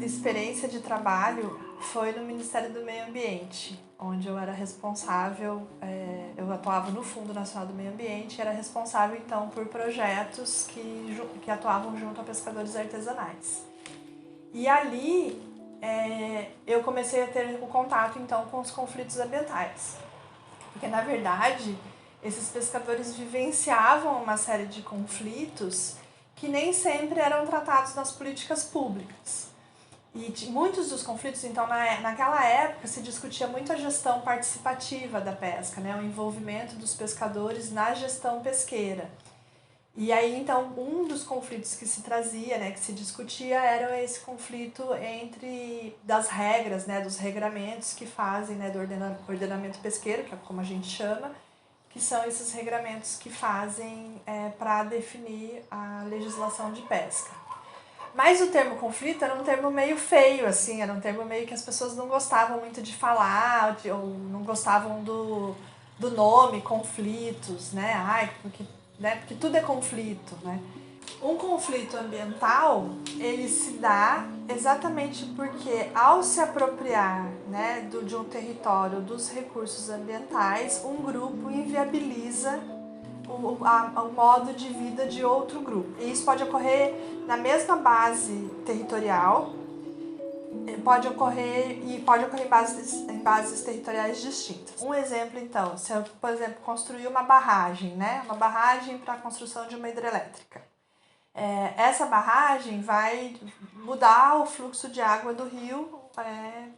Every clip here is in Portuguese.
experiência de trabalho foi no Ministério do Meio Ambiente, onde eu era responsável, eu atuava no Fundo Nacional do Meio Ambiente e era responsável então por projetos que atuavam junto a pescadores artesanais. E ali eu comecei a ter o contato então com os conflitos ambientais, porque na verdade esses pescadores vivenciavam uma série de conflitos que nem sempre eram tratados nas políticas públicas. E muitos dos conflitos, então, naquela época se discutia muito a gestão participativa da pesca, né? O envolvimento dos pescadores na gestão pesqueira. E aí, então, um dos conflitos que se trazia, né, que se discutia, era esse conflito das regras, né, dos regramentos que fazem, né, do ordenamento pesqueiro, que é como a gente chama, que são esses regramentos que fazem para definir a legislação de pesca. Mas o termo conflito era um termo meio feio, assim, era um termo meio que as pessoas não gostavam muito de falar, ou não gostavam do nome, conflitos, né? Porque tudo é conflito, né? Um conflito ambiental, ele se dá exatamente porque ao se apropriar, né, de um território dos recursos ambientais, um grupo inviabiliza o modo de vida de outro grupo. E isso pode ocorrer na mesma base territorial, pode ocorrer em bases territoriais distintas. Um exemplo, então, se eu, por exemplo, construir uma barragem, né, uma barragem para a construção de uma hidrelétrica. Essa barragem vai mudar o fluxo de água do rio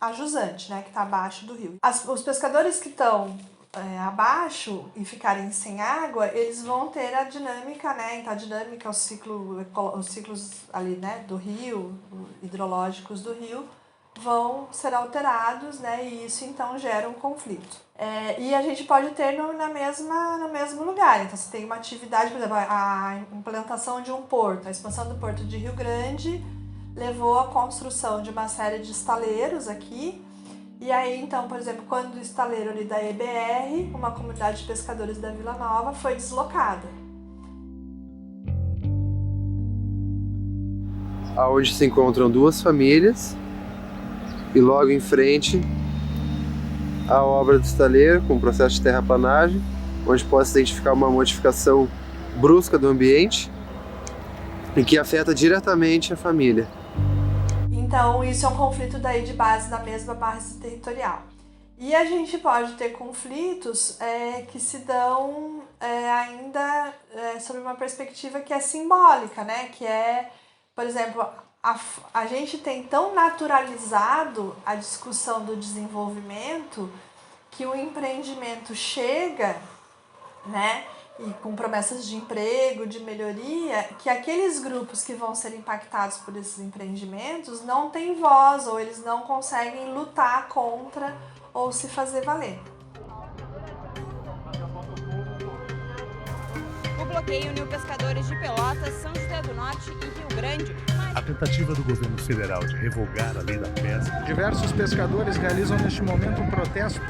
a jusante, né, que está abaixo do rio. Os pescadores que estão abaixo e ficarem sem água, eles vão ter a dinâmica, né? Então a dinâmica, os ciclos ali, né, do rio, hidrológicos do rio, vão ser alterados, né? E isso então gera um conflito. E a gente pode ter no mesmo lugar. Então, se tem uma atividade, por exemplo, a implantação de um porto, a expansão do porto de Rio Grande levou à construção de uma série de estaleiros aqui. E aí, então, por exemplo, quando o estaleiro ali da EBR, uma comunidade de pescadores da Vila Nova, foi deslocada. Onde se encontram duas famílias e logo em frente a obra do estaleiro com o processo de terraplanagem, onde pode se identificar uma modificação brusca do ambiente e que afeta diretamente a família. Então, isso é um conflito daí de base na mesma base territorial. E a gente pode ter conflitos que se dão ainda sob uma perspectiva que é simbólica, né? Que é, por exemplo, a gente tem tão naturalizado a discussão do desenvolvimento que o empreendimento chega, né? E com promessas de emprego, de melhoria, que aqueles grupos que vão ser impactados por esses empreendimentos não têm voz, ou eles não conseguem lutar contra ou se fazer valer. O bloqueio uniu pescadores de Pelotas, São José do Norte e Rio Grande. A tentativa do governo federal de revogar a lei da pesca. Diversos pescadores realizam neste momento um protesto.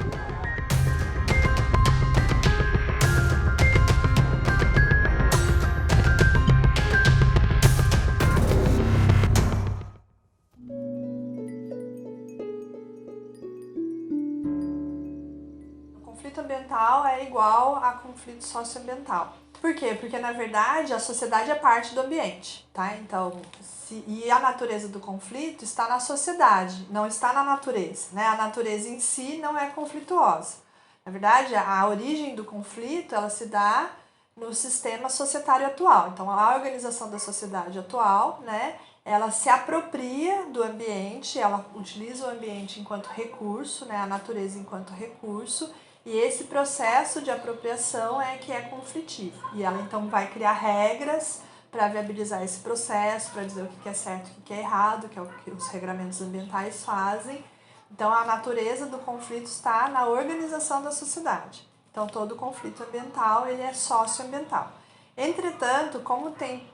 Conflito ambiental é igual a conflito socioambiental. Por quê? Porque, na verdade, a sociedade é parte do ambiente, tá? Então, e a natureza do conflito está na sociedade, não está na natureza, né? A natureza em si não é conflituosa. Na verdade, a origem do conflito, ela se dá no sistema societário atual. Então, a organização da sociedade atual, né? Ela se apropria do ambiente, ela utiliza o ambiente enquanto recurso, né? A natureza enquanto recurso. E esse processo de apropriação é que é conflitivo. E ela então vai criar regras para viabilizar esse processo, para dizer o que é certo e o que é errado, que é o que os regramentos ambientais fazem. Então a natureza do conflito está na organização da sociedade. Então todo conflito ambiental ele é socioambiental. Entretanto, como tem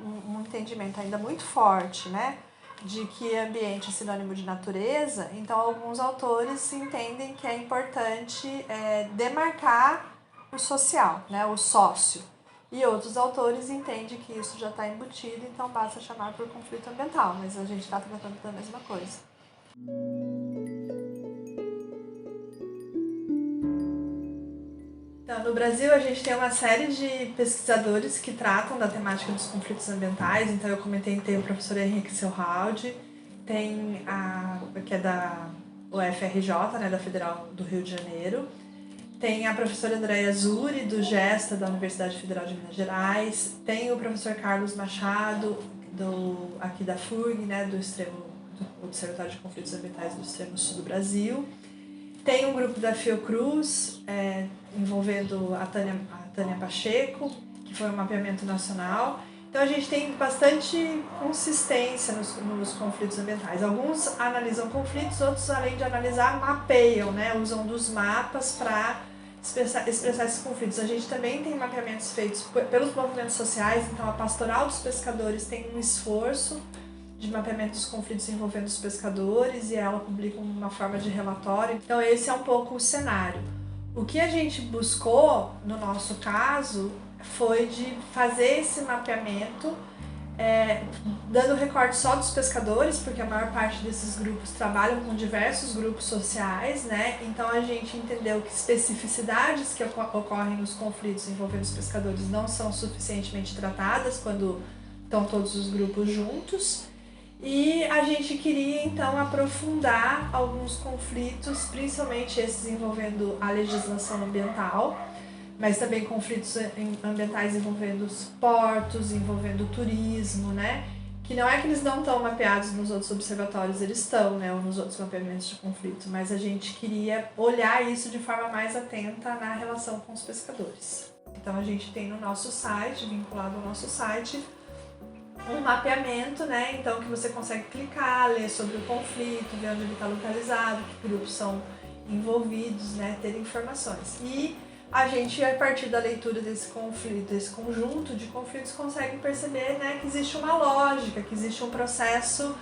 um entendimento ainda muito forte, né, de que ambiente é sinônimo de natureza, então alguns autores entendem que é importante demarcar o social, né, o sócio. E outros autores entendem que isso já está embutido, então basta chamar por conflito ambiental, mas a gente está tratando da mesma coisa. Então, no Brasil, a gente tem uma série de pesquisadores que tratam da temática dos conflitos ambientais. Então, eu comentei, tem o professor Henrique Selhalde, tem que é da UFRJ, né, da Federal do Rio de Janeiro. Tem a professora Andréia Zuri, do GESTA, da Universidade Federal de Minas Gerais. Tem o professor Carlos Machado, aqui da FURG, né, do Observatório de Conflitos Ambientais do Extremo Sul do Brasil. Tem um grupo da Fiocruz, envolvendo a Tânia Pacheco, que foi um mapeamento nacional. Então a gente tem bastante consistência nos conflitos ambientais. Alguns analisam conflitos, outros, além de analisar, mapeiam, né? Usam dos mapas para expressar esses conflitos. A gente também tem mapeamentos feitos pelos movimentos sociais, então a Pastoral dos Pescadores tem um esforço de mapeamento dos conflitos envolvendo os pescadores, e ela publica uma forma de relatório. Então esse é um pouco o cenário. O que a gente buscou, no nosso caso, foi de fazer esse mapeamento, dando recorte só dos pescadores, porque a maior parte desses grupos trabalham com diversos grupos sociais, né? Então a gente entendeu que especificidades que ocorrem nos conflitos envolvendo os pescadores não são suficientemente tratadas quando estão todos os grupos juntos. E a gente queria, então, aprofundar alguns conflitos, principalmente esses envolvendo a legislação ambiental, mas também conflitos ambientais envolvendo os portos, envolvendo o turismo, né? Que não é que eles não estão mapeados nos outros observatórios, eles estão, né? Ou nos outros mapeamentos de conflito, mas a gente queria olhar isso de forma mais atenta na relação com os pescadores. Então a gente tem no nosso site, vinculado ao nosso site, um mapeamento, né? Então, que você consegue clicar, ler sobre o conflito, ver onde ele está localizado, que grupos são envolvidos, né? Ter informações. E a gente, a partir da leitura desse conflito, desse conjunto de conflitos, consegue perceber, né, que existe uma lógica, que existe um processo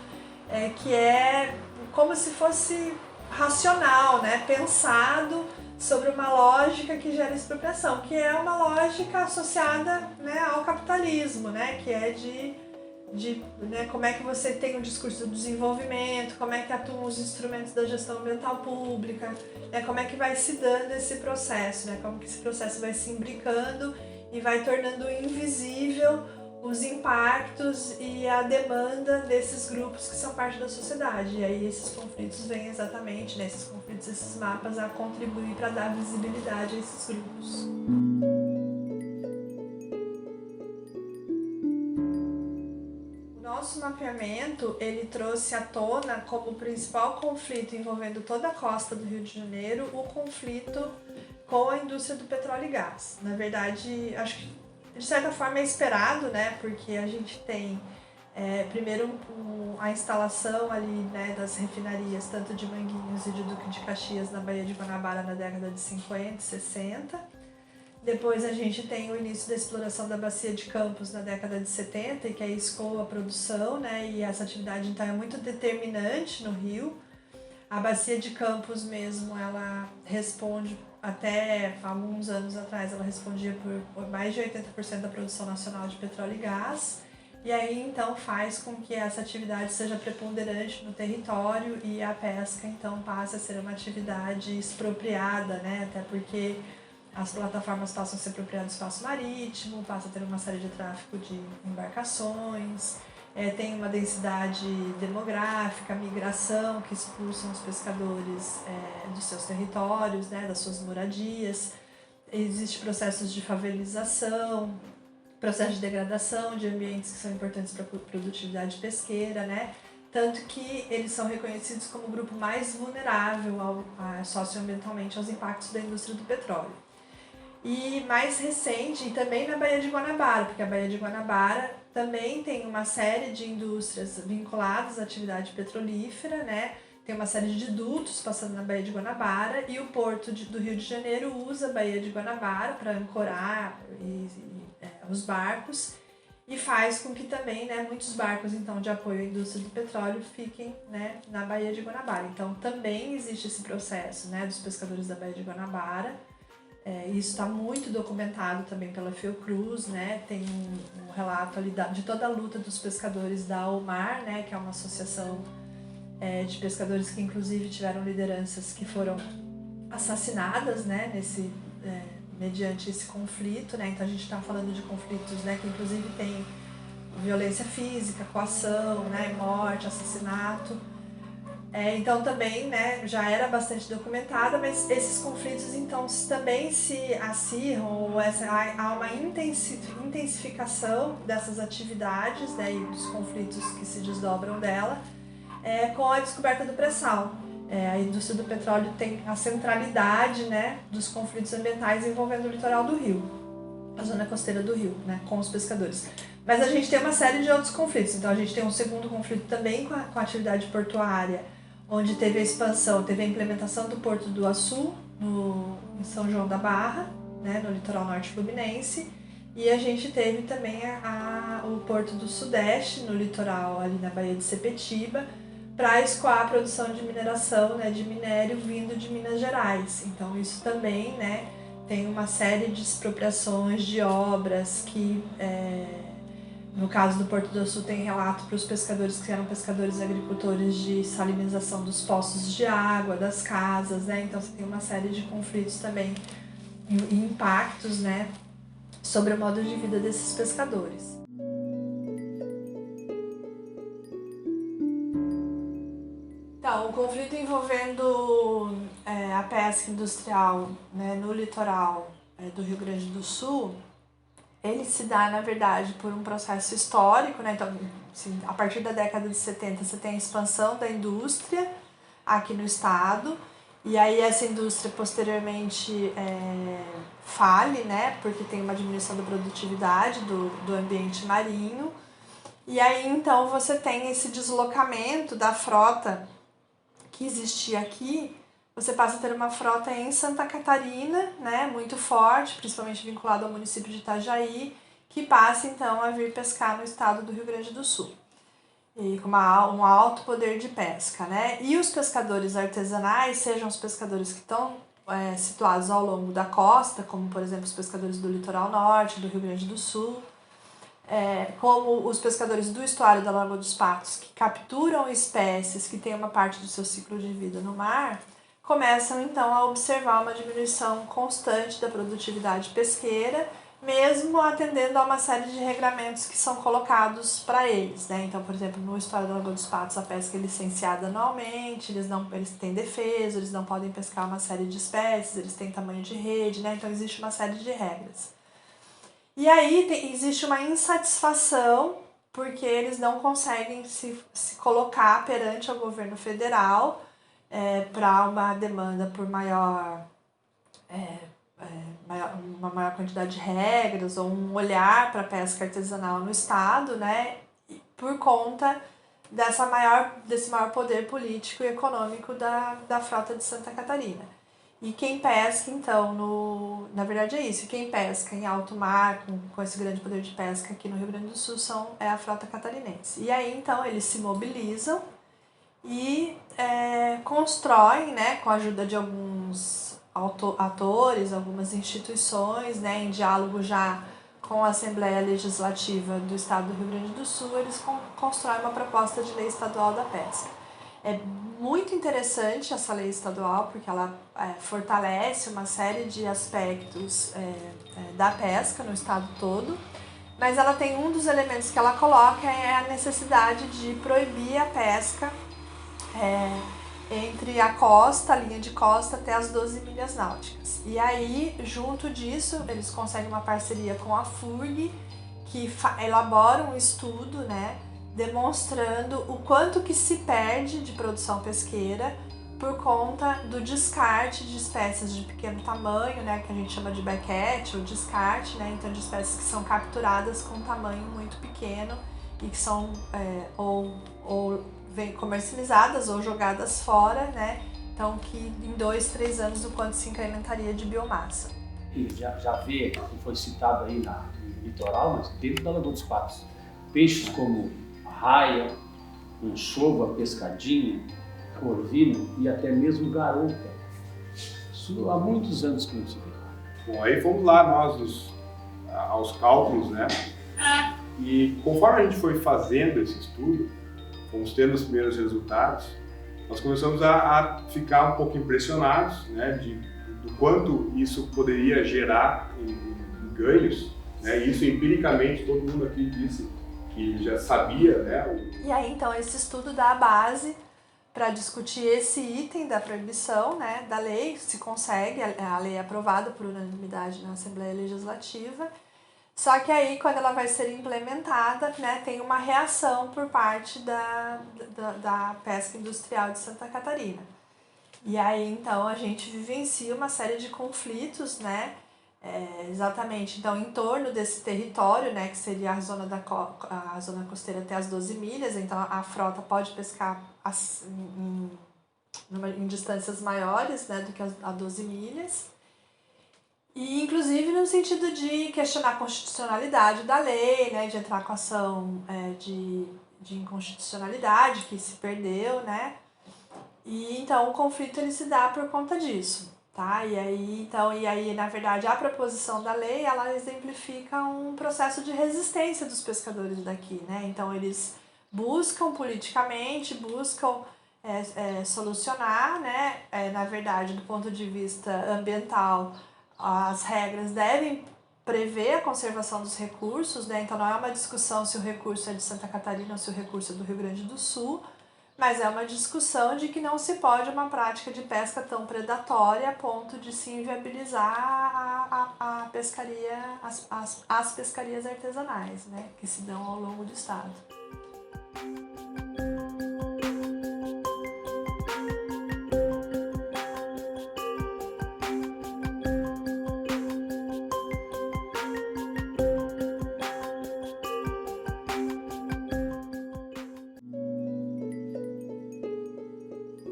que é como se fosse racional, né? Pensado sobre uma lógica que gera expropriação, que é uma lógica associada, né, ao capitalismo, né? Que é né, como é que você tem o discurso do desenvolvimento, como é que atuam os instrumentos da gestão ambiental pública, né, como é que vai se dando esse processo, né, como que esse processo vai se imbricando e vai tornando invisível os impactos e a demanda desses grupos que são parte da sociedade. E aí esses conflitos vêm exatamente, né, esses conflitos, esses mapas, a contribuir para dar visibilidade a esses grupos. Nosso mapeamento, ele trouxe à tona como principal conflito envolvendo toda a costa do Rio de Janeiro o conflito com a indústria do petróleo e gás. Na verdade, acho que de certa forma é esperado, né? Porque a gente tem primeiro a instalação ali, né, das refinarias, tanto de Manguinhos e de Duque de Caxias na Baía de Guanabara na década de 50 e 60. Depois a gente tem o início da exploração da Bacia de Campos na década de 70, que aí escoa a produção, né? E essa atividade então é muito determinante no Rio. A Bacia de Campos mesmo, ela responde, até alguns anos atrás, ela respondia por mais de 80% da produção nacional de petróleo e gás. E aí então faz com que essa atividade seja preponderante no território e a pesca então passe a ser uma atividade expropriada, né? Até porque as plataformas passam a se apropriar do espaço marítimo, passa a ter uma série de tráfego de embarcações, tem uma densidade demográfica, migração, que expulsam os pescadores dos seus territórios, né, das suas moradias. Existem processos de favelização, processo de degradação de ambientes que são importantes para a produtividade pesqueira, né? Tanto que eles são reconhecidos como o grupo mais vulnerável socioambientalmente aos impactos da indústria do petróleo. E mais recente, também na Baía de Guanabara, porque a Baía de Guanabara também tem uma série de indústrias vinculadas à atividade petrolífera, né? Tem uma série de dutos passando na Baía de Guanabara e o Porto do Rio de Janeiro usa a Baía de Guanabara para ancorar os barcos e faz com que também, né, muitos barcos então, de apoio à indústria do petróleo fiquem, né, na Baía de Guanabara. Então também existe esse processo, né, dos pescadores da Baía de Guanabara Isso está muito documentado também pela Fiocruz, né? Tem um relato ali de toda a luta dos pescadores da Almar, né? Que é uma associação de pescadores que inclusive tiveram lideranças que foram assassinadas, né? Mediante esse conflito, né? Então a gente está falando de conflitos, né? Que inclusive tem violência física, coação, né? Morte, assassinato. Então também, né, já era bastante documentada, mas esses conflitos então também se acirram, ou há uma intensificação dessas atividades, né, e dos conflitos que se desdobram dela, com a descoberta do pré-sal. A indústria do petróleo tem a centralidade, né, dos conflitos ambientais envolvendo o litoral do Rio, a zona costeira do Rio, né, com os pescadores. Mas a gente tem uma série de outros conflitos. Então a gente tem um segundo conflito também com a atividade portuária, onde teve a expansão, teve a implementação do Porto do Açu, em São João da Barra, né, no litoral norte fluminense, e a gente teve também o Porto do Sudeste, no litoral ali na Baía de Sepetiba, para escoar a produção de mineração, né, de minério vindo de Minas Gerais. Então isso também, né, tem uma série de expropriações de obras que... No caso do Porto do Sul tem relato para os pescadores que eram pescadores e agricultores de salinização dos poços de água, das casas, né? Então você tem uma série de conflitos também e impactos, né, sobre o modo de vida desses pescadores. Então, o conflito envolvendo a pesca industrial, né, no litoral do Rio Grande do Sul, ele se dá, na verdade, por um processo histórico, né? Então, assim, a partir da década de 70, você tem a expansão da indústria aqui no estado, e aí essa indústria posteriormente fale, né? Porque tem uma diminuição da produtividade do ambiente marinho, e aí então você tem esse deslocamento da frota que existia aqui. Você passa a ter uma frota em Santa Catarina, né, muito forte, principalmente vinculada ao município de Itajaí, que passa então a vir pescar no estado do Rio Grande do Sul, e com um alto poder de pesca, né? E os pescadores artesanais, sejam os pescadores que estão situados ao longo da costa, como por exemplo os pescadores do litoral norte, do Rio Grande do Sul, como os pescadores do estuário da Lagoa dos Patos, que capturam espécies que têm uma parte do seu ciclo de vida no mar, começam então a observar uma diminuição constante da produtividade pesqueira, mesmo atendendo a uma série de regramentos que são colocados para eles, né? Então, por exemplo, no estuário da Lagoa dos Patos, a pesca é licenciada anualmente, eles têm defesa, eles não podem pescar uma série de espécies, eles têm tamanho de rede, né? Então existe uma série de regras. E aí existe uma insatisfação porque eles não conseguem se colocar perante o governo federal para uma demanda por uma maior quantidade de regras ou um olhar para a pesca artesanal no estado, né, por conta desse maior poder político e econômico da frota de Santa Catarina. E quem pesca, então, na verdade é isso, quem pesca em alto mar, com esse grande poder de pesca aqui no Rio Grande do Sul, é a frota catarinense. E aí, então, eles se mobilizam e constroem, né, com a ajuda de alguns atores, algumas instituições, né, em diálogo já com a Assembleia Legislativa do Estado do Rio Grande do Sul, eles constroem uma proposta de lei estadual da pesca. É muito interessante essa lei estadual, porque ela fortalece uma série de aspectos da pesca no estado todo, mas ela tem um dos elementos que ela coloca a necessidade de proibir a pesca entre a costa, a linha de costa, até as 12 milhas náuticas. E aí, junto disso, eles conseguem uma parceria com a FURG, que elabora um estudo, né, demonstrando o quanto que se perde de produção pesqueira por conta do descarte de espécies de pequeno tamanho, né, que a gente chama de bycatch, ou descarte, né, então de espécies que são capturadas com um tamanho muito pequeno e que são ou comercializadas ou jogadas fora, né, então que em 2-3 anos o quanto se incrementaria de biomassa. E já vê, que foi citado aí no litoral, mas dentro da Lagoa dos Patos, peixes como a raia, anchova, pescadinha, corvino e até mesmo garoupa. Isso há muitos anos que não se vê. Bom, aí fomos lá nós aos cálculos, né? E conforme a gente foi fazendo esse estudo, fomos tendo os primeiros resultados, nós começamos a ficar um pouco impressionados, né, do quanto isso poderia gerar em ganhos, né? Isso empiricamente todo mundo aqui disse que já sabia, né? E aí então esse estudo dá a base para discutir esse item da proibição, né, da lei, se consegue, a lei é aprovada por unanimidade na Assembleia Legislativa. Só que aí, quando ela vai ser implementada, né, tem uma reação por parte da pesca industrial de Santa Catarina. E aí, então, a gente vivencia uma série de conflitos, né, exatamente, então, em torno desse território, né, que seria a zona costeira até as 12 milhas, então a frota pode pescar em distâncias maiores, né, do que a 12 milhas. E, inclusive, no sentido de questionar a constitucionalidade da lei, né, de entrar com ação de inconstitucionalidade que se perdeu, né? E, então, o conflito ele se dá por conta disso, tá? E aí, na verdade, a proposição da lei, ela exemplifica um processo de resistência dos pescadores daqui, né? Então, eles buscam politicamente, solucionar, né? Na verdade, do ponto de vista ambiental, as regras devem prever a conservação dos recursos, né? Então não é uma discussão se o recurso é de Santa Catarina ou se o recurso é do Rio Grande do Sul, mas é uma discussão de que não se pode uma prática de pesca tão predatória a ponto de se inviabilizar a pescaria, as pescarias artesanais, né? Que se dão ao longo do estado.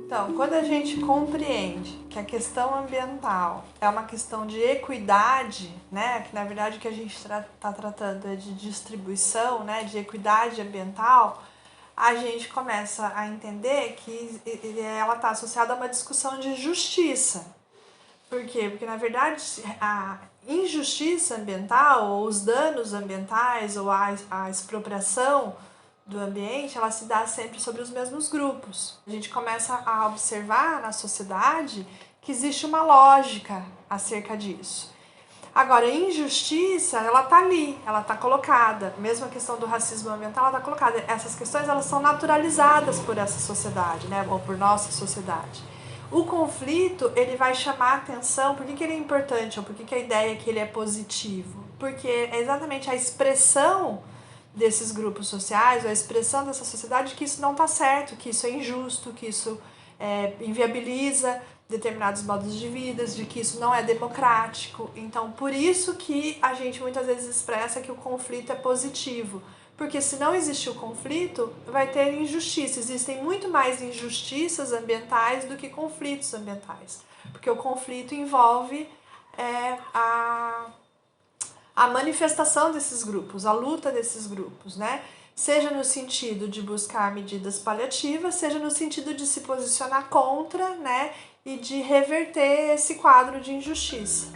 Então, quando a gente compreende que a questão ambiental é uma questão de equidade, né, que na verdade o que a gente está tratando é de distribuição, né, de equidade ambiental, a gente começa a entender que ela está associada a uma discussão de justiça. Por quê? Porque, na verdade, a injustiça ambiental, ou os danos ambientais, ou a expropriação do ambiente, ela se dá sempre sobre os mesmos grupos. A gente começa a observar na sociedade que existe uma lógica acerca disso. Agora, a injustiça, ela está ali, ela está colocada. Mesmo a questão do racismo ambiental, ela está colocada. Essas questões, elas são naturalizadas por essa sociedade, né? Ou por nossa sociedade. O conflito, ele vai chamar a atenção. Por que ele é importante? Ou por que a ideia é que ele é positivo? Porque é exatamente a expressão desses grupos sociais, ou a expressão dessa sociedade que isso não está certo, que isso é injusto, que isso inviabiliza determinados modos de vida, de que isso não é democrático. Então, por isso que a gente muitas vezes expressa que o conflito é positivo, porque se não existir o conflito, vai ter injustiça. Existem muito mais injustiças ambientais do que conflitos ambientais, porque o conflito envolve a manifestação desses grupos, a luta desses grupos, né? Seja no sentido de buscar medidas paliativas, seja no sentido de se posicionar contra, né? E de reverter esse quadro de injustiça.